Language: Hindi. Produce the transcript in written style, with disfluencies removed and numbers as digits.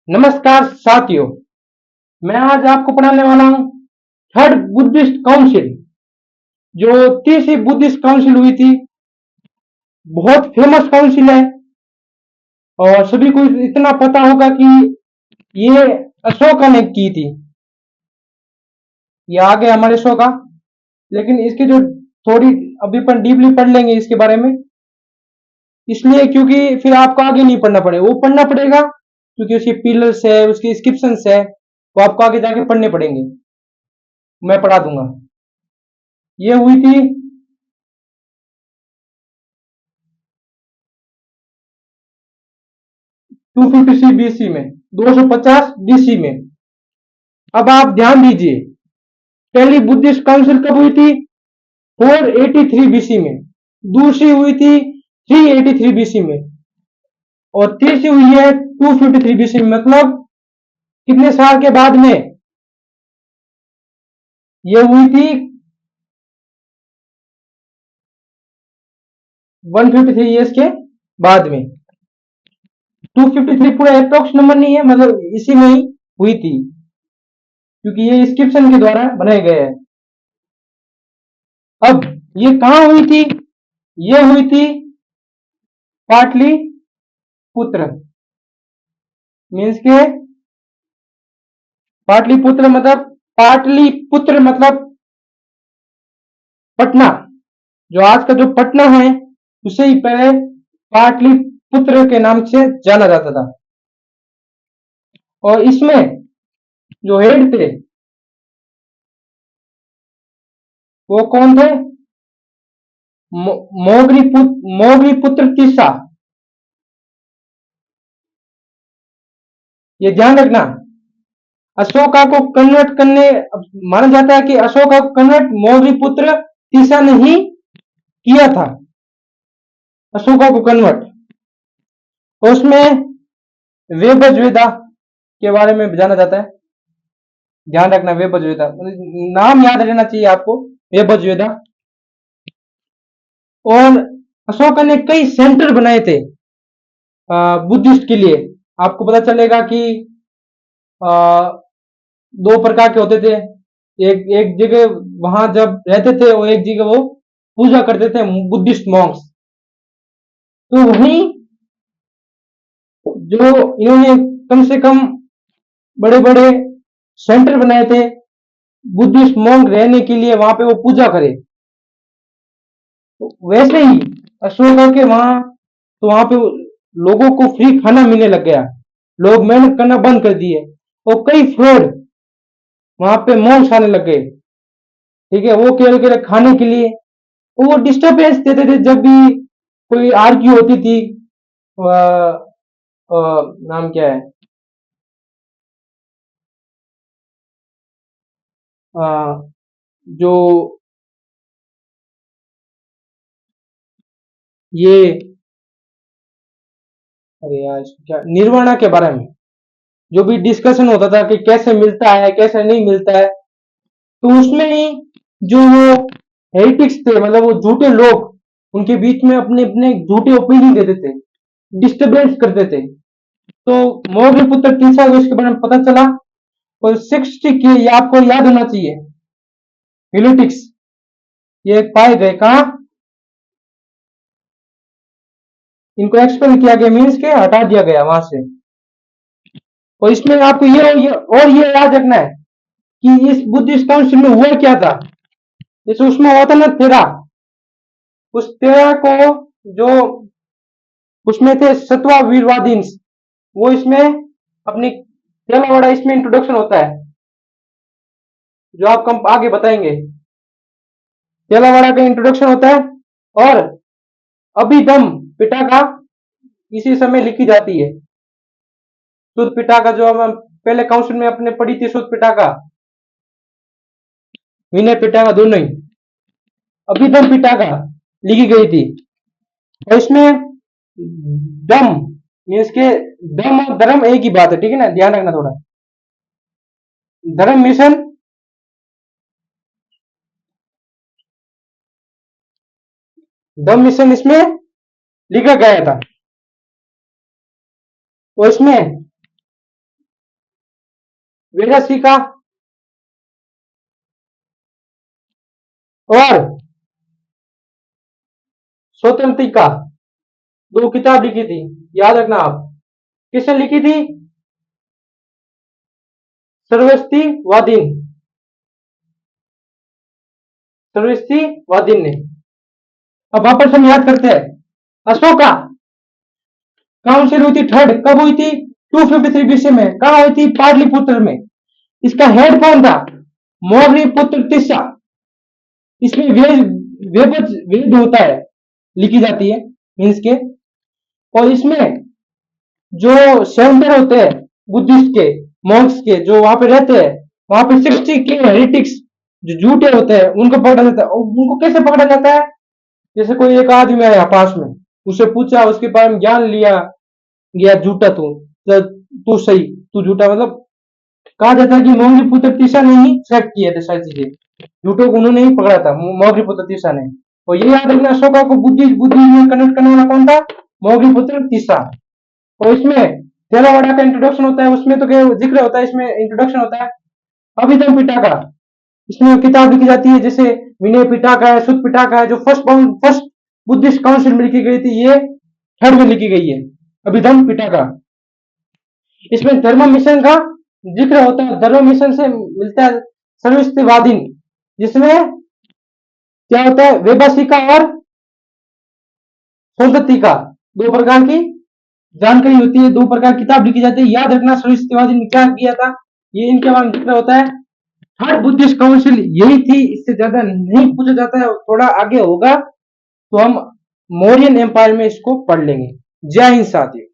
नमस्कार साथियों, मैं आज आपको पढ़ाने वाला हूँ थर्ड बुद्धिस्ट काउंसिल। जो तीसरी बुद्धिस्ट काउंसिल हुई थी, बहुत फेमस काउंसिल है और सभी को इतना पता होगा कि ये अशोका ने की थी। ये आगे हमारे अशोका, लेकिन इसकी जो थोड़ी अभी अपन डीपली पढ़ लेंगे इसके बारे में, इसलिए क्योंकि फिर आपको आगे नहीं पढ़ना पड़ेगा, वो पढ़ना पड़ेगा क्योंकि उसके पिलर्स है, उसकी इंस्क्रिप्शंस है, वो आपको आगे जाके पढ़ने पड़ेंगे। मैं पढ़ा दूंगा। ये हुई थी 250 बीसी में, 250 बीसी में। अब आप ध्यान दीजिए, पहली बुद्धिस्ट काउंसिल कब हुई थी? 483 बीसी में। दूसरी हुई थी 383 बीसी में और तीसरी हुई है 253 बीसी में। मतलब कितने साल के बाद में ये हुई थी? 153 ईयर्स के बाद में। 253 पूरा अप्रोक्स नंबर नहीं है, मतलब इसी में ही हुई थी क्योंकि ये इंस्क्रिप्शन के द्वारा बनाए गए हैं। अब ये कहां हुई थी? ये हुई थी पाटलिपुत्र। मीन्स के पाटलिपुत्र मतलब, पाटलिपुत्र मतलब पटना। जो आज का जो पटना है, उसे ही पहले पाटलिपुत्र के नाम से जाना जाता था। और इसमें जो हेड थे वो कौन थे? मोगरी पुत्र तीसा। ये ध्यान रखना। अशोका को कन्वर्ट करने, माना जाता है कि अशोका को कन्वर्ट मौर्य पुत्र तीसा ने ही किया था। अशोका को कन्वर्ट, उसमें वेबजवेदा के बारे में जाना जाता है। ध्यान रखना, वेबजवेदा नाम याद रहना चाहिए आपको, वेबजवेदा। और अशोका ने कई सेंटर बनाए थे बुद्धिस्ट के लिए। आपको पता चलेगा कि आ, दो प्रकार के होते थे। एक एक जगह वहां जब रहते थे, और एक जगह वो पूजा करते थे, बुद्धिस्ट मॉन्क्स। तो वहीं जो इन्होंने कम से कम बड़े बड़े सेंटर बनाए थे बुद्धिस्ट मॉन्क रहने के लिए, वहां पे वो पूजा करे। तो वैसे ही अशोका के वहां, तो वहां पे लोगों को फ्री खाना मिलने लग गया। लोग मेहनत करना बंद कर दिए और कई फ्रॉड वहां पे मॉन्क्स आने लग गए। ठीक है, वो केवल केवल खाने के लिए। तो वो डिस्टर्बेंस देते थे जब भी कोई आर्ग्यू होती थी। अ, नाम क्या है, अ, जो ये, अरे यार क्या, निर्वाणा के बारे में जो भी डिस्कशन होता था कि कैसे मिलता है कैसे नहीं मिलता है, तो उसमें ही जो वो हेरिटिक्स थे, मतलब वो झूठे लोग, उनके बीच में अपने अपने झूठे ओपिनियन देते थे, डिस्टर्बेंस करते थे। तो मौर्य पुत्र तीसरा को इसके बारे में पता चला और 60 के, ये आपको याद होना चाहिए, हेरिटिक्स ये पाए गए कहा? इनको एक्सपेल किया गया, मीन्स के हटा दिया गया वहां से। और इसमें आपको ये याद रखना है कि इस बुद्धिस्ट काउंसिल में हुआ क्या था। जैसे उसमें होता ना तेरा, उस तेरा को जो उसमें थे सत्वा वीरवादीन, वो इसमें अपनी तेला वाड़ा इसमें इंट्रोडक्शन होता है, जो आपको हम आगे बताएंगे। तेला वाड़ा का इंट्रोडक्शन होता है और अभिधम पिटाका इसी समय लिखी जाती है। शुद्ध पिटाका जो हम पहले काउंसिल में अपने पढ़ी थी, शुद्ध पिटाका, विनय पिटाका दोनों ही, अभिधम पिटाका लिखी गई थी। और इसमें दम, मीन्स के दम और धर्म एक ही बात है, ठीक है ना, ध्यान रखना थोड़ा। धर्म मिशन, दम मिशन इसमें लिखा गया था। और इसमें वेगासी का और स्वतंत्रिका, दो किताब लिखी थी, याद रखना आप। किसने लिखी थी? सर्वस्तिवादीन, सर्वस्तिवादीन ने। अब वापस हम याद करते हैं। अशोका काउंसिल हुई थी थर्ड, कब हुई थी? 253 बीसी में। कहा हुई थी? पाटलिपुत्र में। इसका हेड कौन था? मौर्यपुत्र तीसरा। इसमें वेद होता है, लिखी जाती है मीन्स के। और इसमें जो सेंटर होते हैं बुद्धिस्ट के, मॉन्क्स के, जो वहां पे रहते हैं, वहां पे 60 के हेरिटिक्स जो झूठे होते हैं उनको पकड़ा जाता है। और उनको कैसे पकड़ा जाता है? जैसे कोई एक आदमी आया पास में, उससे पूछा, उसके बारे में ज्ञान लिया गया, झूठा तू सही, तू झूठा, मतलब कहा जाता है कि मौर्यपुत्र तीसरा ने ही सेट किए थे सारी चीजें, झूठों को उन्होंने ही पकड़ा था, मौर्यपुत्र तीसरा ने। और ये याद रखना, अशोका को बुद्धि बुद्धि में कनेक्ट करने वाला कौन था? मौर्यपुत्र तीसरा। और इसमें थेरावाडा का इंट्रोडक्शन होता है, उसमें तो क्या जिक्र होता है, इसमें इंट्रोडक्शन होता है अभिधम पिटाका। इसमें किताब लिखी जाती है, जैसे विनय पिटाका है, सुत पिटाका है, जो फर्स्ट बुद्धिस्ट काउंसिल में लिखी गई थी, ये थर्ड में लिखी गई है, अभिधम पिटाका। इसमें धर्म मिशन का जिक्र होता है, धर्म मिशन से मिलता है सर्वस्तिवादीन, जिसमें क्या होता है? वेबासिका और स्वतंत्रिका, दो प्रकार की जानकारी होती है, दो प्रकार की किताब लिखी जाती है। याद रखना सर्वस्तिवादी ने क्या किया था, ये इनके बारे में जिक्र होता है। थर्ड बुद्धिस्ट काउंसिल यही थी, इससे ज्यादा नहीं पूछा जाता है। थोड़ा आगे होगा तो हम मौर्यन एम्पायर में इसको पढ़ लेंगे। जय हिंद साथियों।